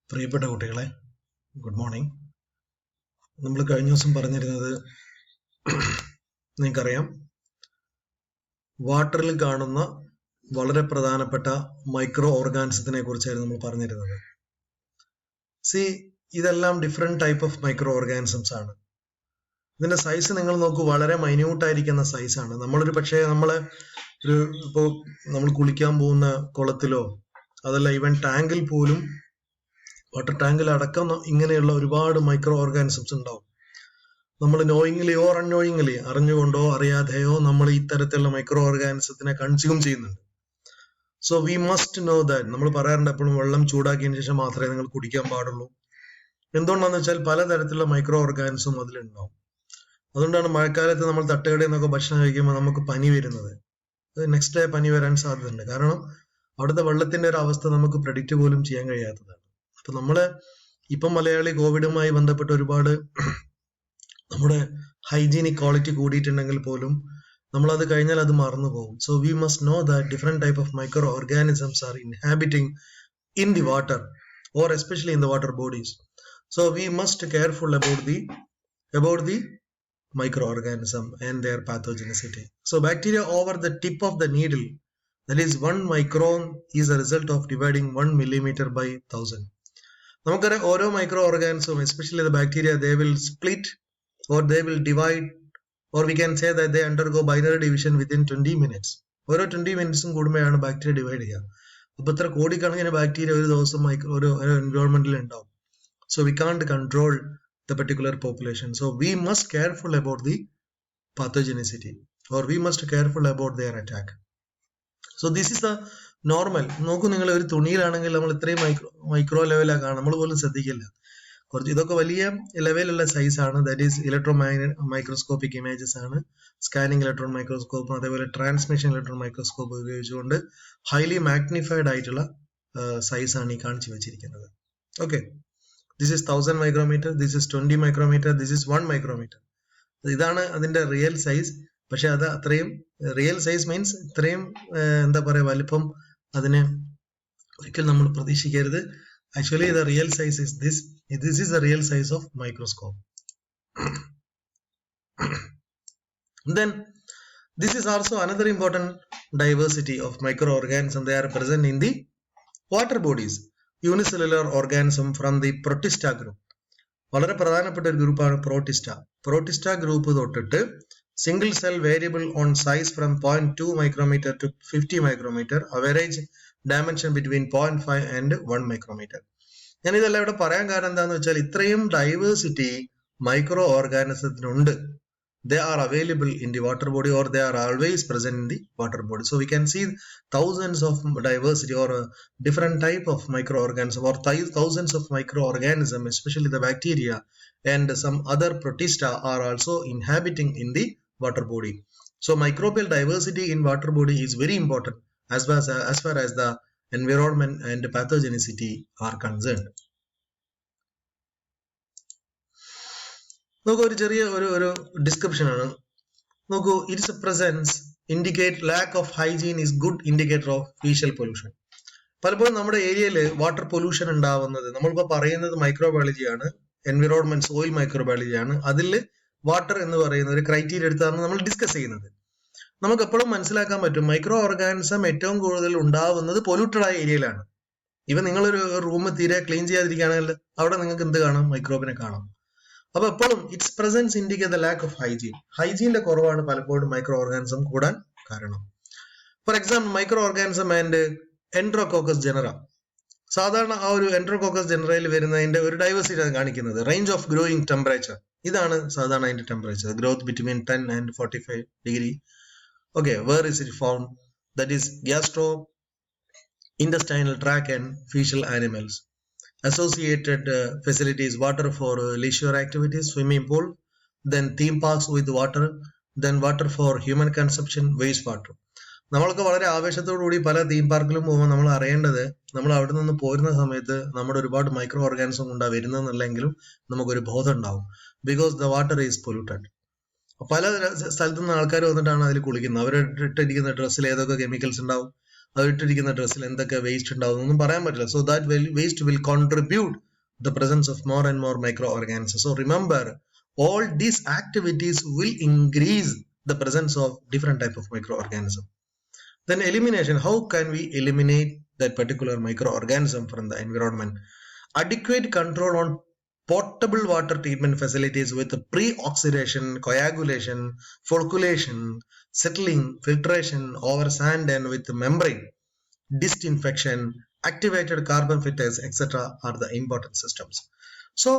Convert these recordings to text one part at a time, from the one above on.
പ്രിയപ്പെട്ട കുട്ടികളെ, good morning. നമ്മൾ കഴിഞ്ഞ ദിവസം പറഞ്ഞിരുന്നത് നിങ്ങൾക്കറിയാം, വാട്ടറിൽ കാണുന്ന വളരെ പ്രധാനപ്പെട്ട മൈക്രോ ഓർഗാനിസത്തിനെ കുറിച്ചായിരുന്നു നമ്മൾ പറഞ്ഞിരുന്നത്. ഇതെല്ലാം different type of micro organisms ആണ്. ഇതിന്റെ സൈസ് നിങ്ങൾ നോക്കൂ, വളരെ മൈന്യൂട്ടായിരിക്കുന്ന സൈസാണ്. ഇപ്പോൾ നമ്മൾ കുളിക്കാൻ പോകുന്ന കുളത്തിലോ അതല്ല ഈവൻ ടാങ്കിൽ പോലും, വാട്ടർ ടാങ്കിൽ അടക്കം ഇങ്ങനെയുള്ള ഒരുപാട് മൈക്രോ ഓർഗാനിസംസ് ഉണ്ടാവും. നമ്മൾ നോയിങ്ലി ഓർ അൺനോയിങ്ലി, അറിഞ്ഞുകൊണ്ടോ അറിയാതെയോ നമ്മൾ ഈ തരത്തിലുള്ള മൈക്രോ ഓർഗാനിസത്തിനെ കൺസ്യൂം ചെയ്യുന്നുണ്ട്. So we must know that. നമ്മൾ പറയാറുണ്ട് എപ്പോഴും വെള്ളം ചൂടാക്കിയതിനു ശേഷം മാത്രമേ നിങ്ങൾ കുടിക്കാൻ പാടുള്ളൂ. എന്തുകൊണ്ടാന്ന് വെച്ചാൽ പലതരത്തിലുള്ള മൈക്രോ ഓർഗാനിസം അതിലുണ്ടാവും. അതുകൊണ്ടാണ് മഴക്കാലത്ത് നമ്മൾ തട്ടുകടയിൽ നിന്നൊക്കെ ഭക്ഷണം കഴിക്കുമ്പോൾ നമുക്ക് പനി വരുന്നത്. നെക്സ്റ്റ് ഡേ പനി വരാൻ സാധ്യതയുണ്ട്. കാരണം അവിടുത്തെ വെള്ളത്തിന്റെ ഒരു അവസ്ഥ നമുക്ക് പ്രെഡിക്റ്റ് പോലും ചെയ്യാൻ കഴിയാത്തതാണ്. അപ്പൊ ഇപ്പം മലയാളി കോവിഡുമായി ബന്ധപ്പെട്ട് ഒരുപാട് നമ്മുടെ ഹൈജീനിക് ക്വാളിറ്റി കൂടിയിട്ടുണ്ടെങ്കിൽ പോലും നമ്മളത് കഴിഞ്ഞാൽ അത് മറന്നു പോകും. So we must know that different type of micro organisms are inhabiting in the water or especially in the water bodies. So we must careful about the microorganism and their pathogenicity. So bacteria over the tip of the needle, that is 1 micron, is a result of dividing 1 millimeter by 1000. നമുക്കറിയാം, ഓരോ micro organism, especially the bacteria, they will split or they will divide, or we can say that they undergo binary division within 20 minutes. ഓരോ 20 മിനിറ്റ്സും കൂടുമ്പോഴാണ് bacteria divide ചെയ്യുക. അപ്പൊ ഇത്ര കോടിക്കണക്കിന് bacteria ഒരു ദിവസം ഒരു എൻവയോൺമെന്റിൽ ഉണ്ടാവും. So we can't control the particular population. So we must careful about the pathogenicity, or we must careful about their attack. So this is the normal. നോക്കൂ, നിങ്ങൾ ഒരു തുണിയിലാണെങ്കിൽ നമ്മൾ ഇത്രയും മൈക്രോ ലെവലാണ് കാണും, നമ്മൾ പോലും ശ്രദ്ധിക്കില്ല. ഇതൊക്കെ വലിയ ലെവലുള്ള സൈസ് ആണ്. That is electron microscopic images ആണ്. സ്കാനിങ് ഇലക്ട്രോൺ മൈക്രോസ്കോപ്പ്, അതേപോലെ ട്രാൻസ്മിഷൻ ഇലക്ട്രോൺ മൈക്രോസ്കോപ്പ് ഉപയോഗിച്ചുകൊണ്ട് ഹൈലി മാഗ്നിഫൈഡ് ആയിട്ടുള്ള സൈസ് ആണ് ഈ കാണിച്ചു വെച്ചിരിക്കുന്നത്. Okay, this is 1000 micrometre, this is 20 micrometre, this is 1 micrometre. ഇതാണ് അതിന്റെ റിയൽ സൈസ്. പക്ഷെ അത് അത്രയും റിയൽ സൈസ് മീൻസ് ഇത്രയും എന്താ പറയാ വലിപ്പം അതിനെ ഒരിക്കലും നമ്മൾ പ്രതീക്ഷിക്കരുത്. Actually, the real size is this. This is the real size of microscope. Then, this is also another important diversity of microorganisms. They are present in the water bodies. Unicellular organism from the Protista group. വളരെ പ്രധാനപ്പെട്ട ഒരു ഗ്രൂപ്പാണ് protista. Protista group തൊട്ടിട്ട് single cell variable on size from 0.2 micrometre to 50 micrometre, average dimension between 0.5 and 1 micrometre. ഞാൻ ഇതെല്ലാം ഇവിടെ പറയാൻ കാരണം എന്താണെന്ന് വെച്ചാൽ ഇത്രയും ഡൈവേഴ്സിറ്റി മൈക്രോ ഓർഗാനിസത്തിനുണ്ട്. They are available in the water body, or they are always present in the water body. So we can see thousands of diversity or different type of microorganism, or thousands of microorganisms, especially the bacteria and some other protista, are also inhabiting in the water body. So microbial diversity in water body is very important as far as the environment and pathogenicity are concerned. നോക്കൂ, ഒരു ചെറിയ ഒരു description ആണ്. നോക്കൂ, it's presence indicate lack of hygiene is good indicator of faecal pollution. പലപ്പോഴും നമ്മുടെ ഏരിയയിൽ water pollution ഉണ്ടാവുന്നത്, നമ്മളിപ്പോൾ പറയുന്നത് മൈക്രോബയോളജിയാണ്, എൻവിറോൺമെന്റ് സോയിൽ മൈക്രോബയോളജിയാണ്. അതിൽ വാട്ടർ എന്ന് പറയുന്ന ഒരു ക്രൈറ്റീരിയ എടുത്താണ് നമ്മൾ ഡിസ്കസ് ചെയ്യുന്നത്. നമുക്ക് എപ്പോഴും മനസ്സിലാക്കാൻ പറ്റും, മൈക്രോ ഓർഗാനിസം ഏറ്റവും കൂടുതൽ ഉണ്ടാവുന്നത് പൊല്യൂട്ടഡ് ആയ ഏരിയയിലാണ്. ഇവ നിങ്ങളൊരു റൂം തീരെ ക്ലീൻ ചെയ്യാതിരിക്കുകയാണെങ്കിൽ അവിടെ നിങ്ങൾക്ക് എന്ത് കാണാം? മൈക്രോബിനെ കാണാം. അപ്പൊ എപ്പോഴും it's presence indicate the lack of hygiene. ഹൈജീന്റെ കുറവാണ് പലപ്പോഴും മൈക്രോ ഓർഗാനിസം കൂടാൻ കാരണം. For example, micro organism and enterococcus genera. സാധാരണ ആ ഒരു എൻട്രോകോക്കസ് ജനറയിൽ വരുന്നതിന്റെ ഒരു ഡൈവേഴ്സിറ്റി ആണ് കാണിക്കുന്നത്. റേഞ്ച് ഓഫ് ഗ്രോയിങ് ടെമ്പറേച്ചർ, ഇതാണ് സാധാരണ അതിന്റെ temperature. Growth between 10 and 45 degree. Okay, where is it found? That is gastrointestinal tract and fecal animals. Associated facilities, water for leisure activities, swimming pool, then theme parks with water, then water for human consumption, wastewater. നമ്മൾക്ക് വളരെ ആവേശത്തോടുകൂടി പല theme പാർക്കിലും പോകുമ്പോൾ നമ്മൾ അറിയേണ്ടത്, നമ്മൾ അവിടെ നിന്ന് പോരുന്ന സമയത്ത് നമ്മുടെ ഒരുപാട് മൈക്രോ ഓർഗാനിസം ഉണ്ടാ വരുന്നെന്നുള്ളെങ്കിലും നമുക്കൊരു ബോധം ഉണ്ടാവും. Because the water is polluted. പല സ്ഥലത്തു നിന്ന് ആൾക്കാർ വന്നിട്ടാണ് അതിൽ കുളിക്കുന്നത്. അവരിട്ടിരിക്കുന്ന ഡ്രസ്സിൽ ഏതൊക്കെ കെമിക്കൽസ് ഉണ്ടാവും. അത് ഇട്ടിരിക്കുന്ന ഡ്രസ്സിൽ എന്തൊക്കെ വേസ്റ്റ് ഉണ്ടാവും എന്നൊന്നും പറയാൻ പറ്റില്ല. So that waste will contribute the presence of more and more microorganisms. So remember, all these activities will increase the presence of different type of microorganism. Then elimination, how can we eliminate that particular microorganism from the environment? Adequate control on potable water treatment facilities with pre-oxidation, coagulation, flocculation, settling, filtration over sand and with membrane, disinfection, activated carbon filters, etc. are the important systems. So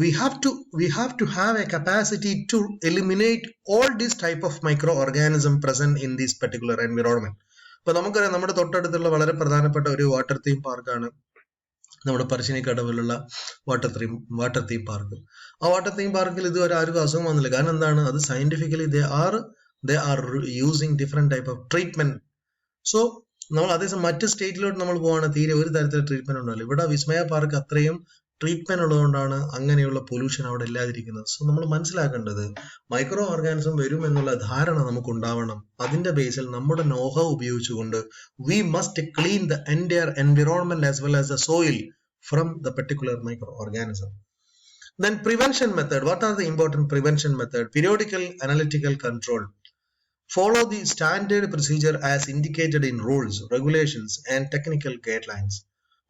we have to have a capacity to eliminate all these type of microorganism present in this particular environment. ഇപ്പൊ നമുക്കറിയാം, നമ്മുടെ തൊട്ടടുത്തുള്ള വളരെ പ്രധാനപ്പെട്ട ഒരു water theme പാർക്കാണ് നമ്മുടെ പറശ്ശിനിക്കടവിലുള്ള water theme park. ആ വാട്ടർ തീം പാർക്കിൽ ഇതുവരെ ആർക്കും അസുഖം വന്നില്ല. കാരണം എന്താണ്? അത് scientifically they are using different type of treatment. So നമ്മൾ അതേസമയം മറ്റ് സ്റ്റേറ്റിലോട്ട് നമ്മൾ പോവാണ്, തീരെ ഒരു തരത്തിലുള്ള ട്രീറ്റ്മെന്റ് ഉണ്ടാവില്ല. ഇവിടെ വിസ്മയ പാർക്ക് അത്രയും ട്രീറ്റ്മെന്റ് ഉള്ളതുകൊണ്ടാണ് അങ്ങനെയുള്ള പൊല്യൂഷൻ അവിടെ ഇല്ലാതിരിക്കുന്നത്. സോ നമ്മൾ മനസ്സിലാക്കേണ്ടത്, മൈക്രോ ഓർഗാനിസം വരും എന്നുള്ള ധാരണ നമുക്ക് ഉണ്ടാവണം. അതിന്റെ ബേസിൽ നമ്മുടെ നോഹ ഉപയോഗിച്ചുകൊണ്ട് we must clean the entire environment as well as the soil from the particular microorganism. Then prevention method. What are the important prevention method? Periodical analytical control. Follow the standard procedure as indicated in rules, regulations and technical guidelines.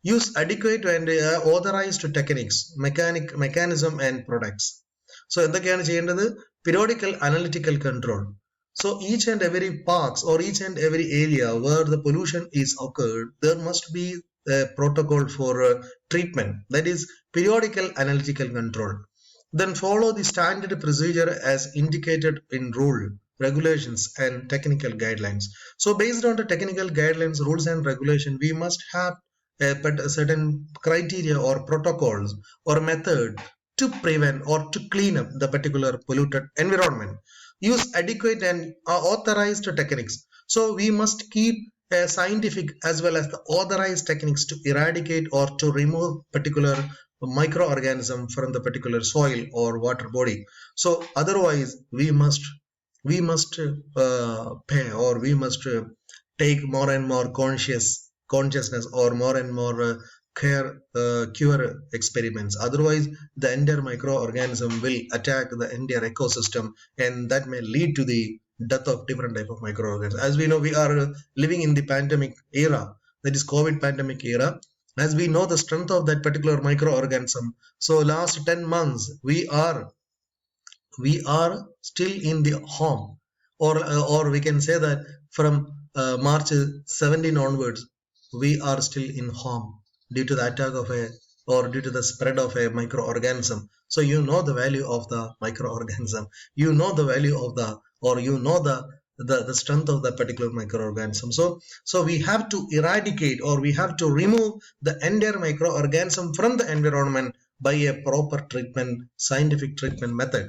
Use adequate and authorized techniques, mechanism and products. So എന്തൊക്കെയാണ് ചെയ്യേണ്ടത്? Periodical analytical control. So each and every parts or each and every area where the pollution is occurred, there must be a protocol for treatment. That is periodical analytical control. Then follow the standard procedure as indicated in rule, regulations and technical guidelines. So based on the technical guidelines, rules and regulation, we must have a certain criteria or protocols or method to prevent or to clean up the particular polluted environment. Use adequate and authorized techniques. So we must keep a scientific as well as the authorized techniques to eradicate or to remove particular microorganism from the particular soil or water body. So otherwise we must pay, or we must take more and more consciousness or more and more cure experiments. Otherwise the entire microorganism will attack the entire ecosystem, and that may lead to the death of different type of microorganisms. As we know, we are living in the pandemic era, that is COVID pandemic era. As we know the strength of that particular microorganism, so last 10 months we are still in the home, or we can say that from March 17 onwards we are still in home due to the attack of due to the spread of a microorganism. So you know the value of the microorganism, you know the value of the strength of that particular microorganism. So we have to eradicate, or we have to remove the entire microorganism from the environment by a proper treatment, scientific treatment method.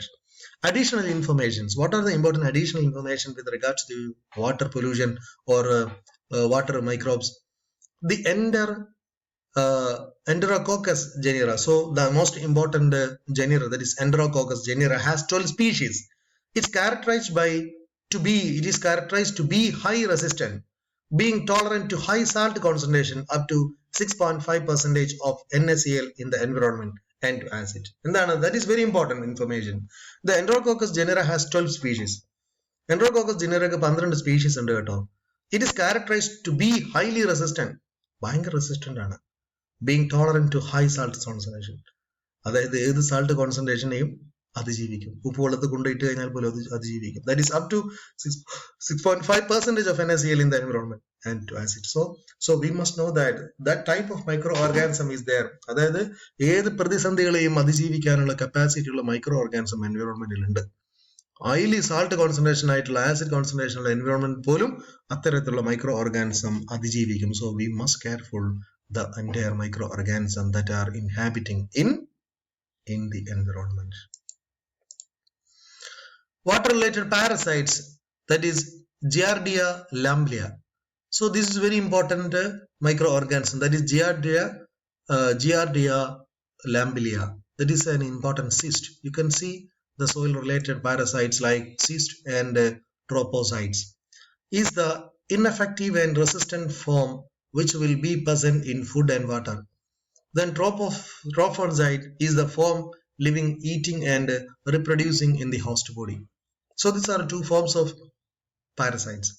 Additional informations. What are the important additional information with regards to water pollution or water microbes? The Enterococcus genera. So the most important genera, that is Enterococcus genera, has 12 species. It's characterized to be high resistant, being tolerant to high salt concentration up to 6.5% of NaCl in the environment and to acid. That is very important information. The Enterococcus genera has 12 species. Enterococcus genera 12 species ഉണ്ട് കേട്ടോ. It is characterized to be highly resistant. ഭയങ്കര resistant ആണ്. Being tolerant to high salt concentration, അതായത് ഏത് salt കോൺസെൻട്രേഷനെയും അതിജീവിക്കും. ഉപ്പുവെള്ളത്ത് കൊണ്ടിട്ട് കഴിഞ്ഞാൽ പോലും അത് അതിജീവിക്കും. That is up to 6.5% of NaCl in the environment and to acid. So we must know that type of microorganism is there. അതായത് ഏത് പ്രതിസന്ധികളെയും അതിജീവിക്കാനുള്ള കപ്പാസിറ്റി ഉള്ള മൈക്രോ ഓർഗാനിസം എൻവയോൺമെന്റിൽ ഉണ്ട്. ഹൈലി സാൾട്ട് കോൺസെൻട്രേഷൻ ആയിട്ടുള്ള ആസിഡ് കോൺസെൻട്രേഷൻ ഉള്ള എൻവയോൺമെന്റ് പോലും അത്തരത്തിലുള്ള മൈക്രോ ഓർഗാനിസം അതിജീവിക്കും. So we must careful the entire microorganism that are inhabiting in the environment. Water related parasites, that is Giardia lamblia. So this is very important microorganism, that is Giardia lamblia. That is an important cyst. You can see the soil related parasites like cyst and trophocytes is the ineffective and resistant form which will be present in food and water. Then trophozoite is the form living, eating and reproducing in the host body. So these are two forms of parasites.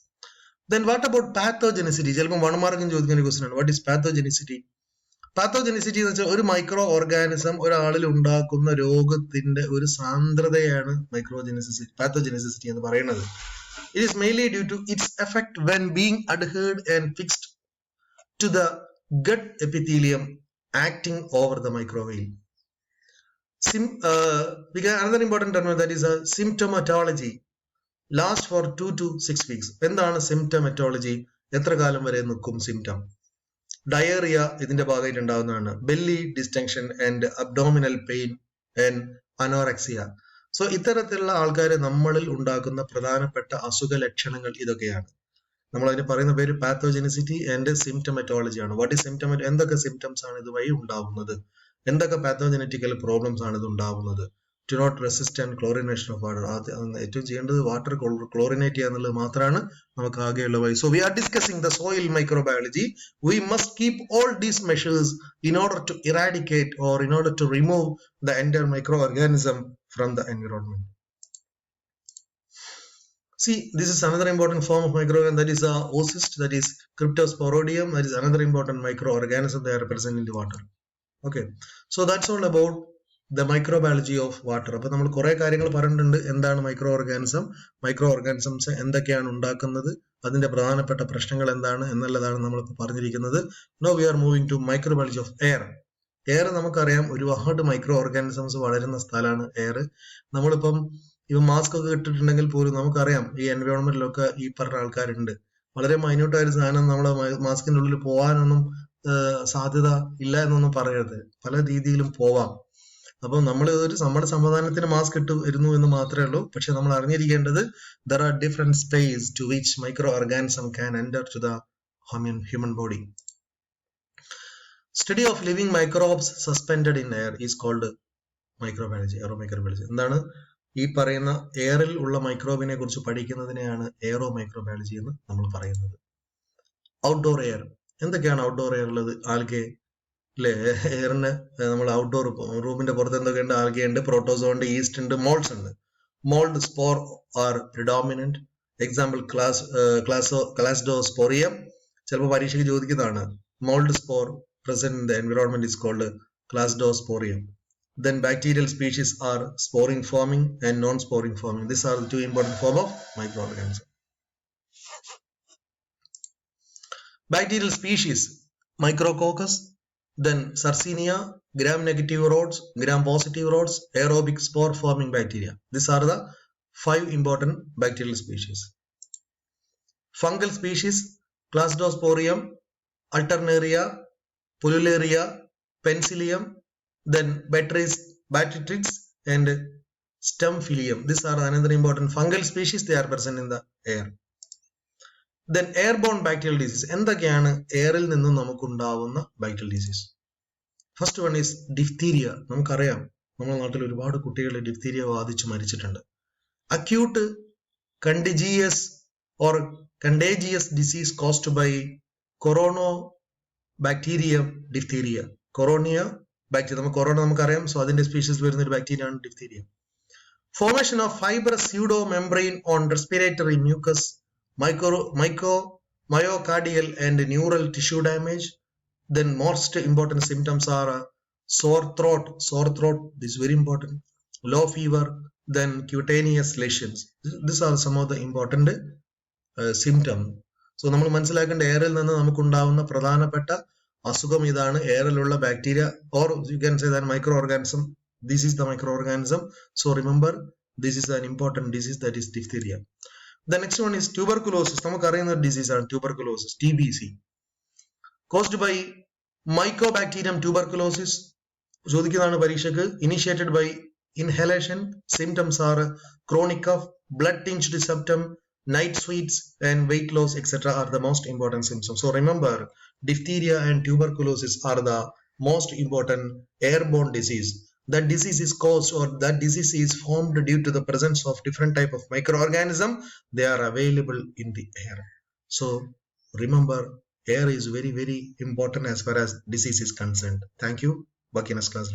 Then what about pathogenicity? ചിലപ്പോൾ 1 മാർക്കും ചോദിക്കുന്ന question ആണ്. What is പാത്തോജെനിസിറ്റി? പാത്തോജെനിസിറ്റി എന്ന് വെച്ചാൽ ഒരു micro organism ഒരാളിൽ ഉണ്ടാക്കുന്ന രോഗത്തിന്റെ ഒരു സാന്ദ്രതയാണ് പാത്തോജെനിസിറ്റി എന്ന് പറയുന്നത്. It is mainly due to its effect when being adhered and fixed to the gut epithelium acting over the microbial. We got another important term, that is a symptomatology. Last for 2 to 6 weeks. എന്താണ് symptomatology? എത്ര കാലം വരെ നിൽക്കും symptom? Diarrhoea ഇതിന്റെ ഭാഗമായിട്ട് ഉണ്ടാകുന്നതാണ്. Belly ഡിസ്റ്റൻഷൻ and abdominal pain and anorexia. So ഇത്തരത്തിലുള്ള ആൾക്കാർ നമ്മളിൽ ഉണ്ടാക്കുന്ന പ്രധാനപ്പെട്ട അസുഖ ലക്ഷണങ്ങൾ ഇതൊക്കെയാണ്. നമ്മൾ അതിന് പറയുന്ന പേര് പാത്തോജെനിസിറ്റി ആൻഡ് സിംറ്റമറ്റോളജി ആണ്. What is symptomatic? എന്തൊക്കെ സിംറ്റംസ് ആണ് ഇതുവഴി ഉണ്ടാവുന്നത്? എന്തൊക്കെ പാത്തോജനറ്റിക്കൽ പ്രോബ്ലംസ് ആണ് ഇത് ഉണ്ടാവുന്നത്? To not resist and chlorination of water. ഏറ്റവും ചെയ്യേണ്ടത് വാട്ടർ ക്ലോറിനേറ്റ് ചെയ്യുക എന്നുള്ളത് മാത്രമാണ് നമുക്ക് ആകെയുള്ള വഴി. So we are discussing the soil microbiology. We must keep all these measures in order to eradicate or in order to remove the entire micro organism from the environment. See, this is another important form of microorganism, that is a oocyst, that is Cryptosporidium, that is another important microorganism. They are present in the water. Okay, so that's all about the microbiology of water. അപ്പോൾ നമ്മൾ കുറെ കാര്യങ്ങൾ പറഞ്ഞിട്ടുണ്ട്. എന്താണ് micro organisms എന്തൊക്കെയാണ് ഉണ്ടാക്കുന്നത്, അതിന്റെ പ്രധാനപ്പെട്ട പ്രശ്നങ്ങൾ എന്താണ് എന്നുള്ളതാണ് നമ്മളിപ്പോൾ പറഞ്ഞിരിക്കുന്നത്. Now we are moving to microbiology of air. Air നമുക്കറിയാം, ഒരുപാട് മൈക്രോ ഓർഗാനിസംസ് വളരുന്ന സ്ഥലമാണ് എയർ. നമ്മളിപ്പം ഇവ മാസ്ക് ഒക്കെ ഇട്ടിട്ടുണ്ടെങ്കിൽ പോലും നമുക്കറിയാം ഈ എൻവയോൺമെന്റിലൊക്കെ ഈ പറഞ്ഞ ആൾക്കാരുണ്ട്. വളരെ മൈന്യൂട്ടായ ഒരു സാധനം നമ്മളെ മാസ്കിന്റെ ഉള്ളിൽ പോകാനൊന്നും സാധ്യത ഇല്ല എന്നൊന്നും പറയരുത്. പല രീതിയിലും പോവാം. അപ്പൊ നമ്മൾ നമ്മുടെ സമാധാനത്തിന് മാസ്ക് ഇട്ട് വരുന്നു എന്ന് മാത്രമേ ഉള്ളൂ. പക്ഷെ നമ്മൾ അറിഞ്ഞിരിക്കേണ്ടത് there are different space to which microorganism can enter to the human body. Study of living microbes suspended in air is called microbiology, aeromicrobiology. എന്താണ് ഈ പറയുന്ന എയറിൽ ഉള്ള മൈക്രോബിനെ കുറിച്ച് പഠിക്കുന്നതിനെയാണ് എയറോ മൈക്രോബയോളജി എന്ന് നമ്മൾ പറയുന്നത്. Outdoor air. എന്തൊക്കെയാണ് ഔട്ട്ഡോർ എയർ ഉള്ളത്? ആൽഗെ അല്ലെ? എയറിന് നമ്മൾ ഔട്ട്ഡോർ റൂമിന്റെ പുറത്ത് എന്തൊക്കെയുണ്ട്? ആൽഗെ ഉണ്ട്, പ്രോട്ടോസോ ഉണ്ട്, ഈസ്റ്റ് ഉണ്ട്, മോൾഡ്സ് ഉണ്ട്. Mould spore are predominant. Example cladosporium. ചിലപ്പോൾ പരീക്ഷയ്ക്ക് ചോദിക്കുന്നതാണ്. Mould spore present in the environment is called Clasidosporium. Then bacterial species are sporing forming and non-sporing forming. These are the two important forms of microorganisms. Bacterial species: Micrococcus, then Sarsinia, gram-negative rods, gram-positive rods, aerobic spore-forming bacteria. These are the 5 important bacterial species. Fungal species: Clasidosporium, Alternaria, Pullularia, Penicillium, then Batrix and Stemphilium. These are another important fungal species. They are present in the air. Then airborne bacterial disease. എന്തൊക്കെയാണ് എയറിൽ നിന്നും നമുക്കുണ്ടാവുന്ന bacterial disease? First one is diphtheria. നമുക്കറിയാം, നമ്മുടെ നാട്ടിൽ ഒരുപാട് കുട്ടികൾ diphtheria ബാധിച്ച് മരിച്ചിട്ടുണ്ട്. Acute contagious or contagious disease caused by corynebacterium diphtheria. Corynebacteria, നമുക്ക് കൊറോണ നമുക്കറിയാം. സോ അതിന്റെ സ്പീഷീസ് വരുന്ന ഒരു ബാക്ടീരിയ ആണ് diphtheria. Formation of fibrous pseudo membrane on respiratory mucus, myocardial and neural tissue damage. Then most important symptoms are sore throat, this is very important, low fever, then cutaneous lesions. These are some of the important symptoms. So നമ്മൾ മനസ്സിലാക്കേണ്ട എയറിൽ നിന്ന് നമുക്കുണ്ടാവുന്ന പ്രധാനപ്പെട്ട അസുഖം ഇതാണ്. എയറിലുള്ള bacteria or you can say that microorganism. This is the microorganism. So remember, this is an important disease, that is diphtheria. The next one is tuberculosis. നമുക്കറിയുന്ന disease ആണ് tuberculosis, TBC, caused by Mycobacterium tuberculosis. ചോദിക്കുന്നതാണ് പരീക്ഷയ്ക്ക്. Initiated by inhalation. Symptoms are chronic cough, blood tinged septum, night sweats, and weight loss, etc. are the most important symptoms. So remember, diphtheria and tuberculosis are the most important airborne disease. That disease is caused, or that disease is formed due to the presence of different type of microorganism. They are available in the air. So remember, air is very, very important as far as disease is concerned. Thank you. Back in class.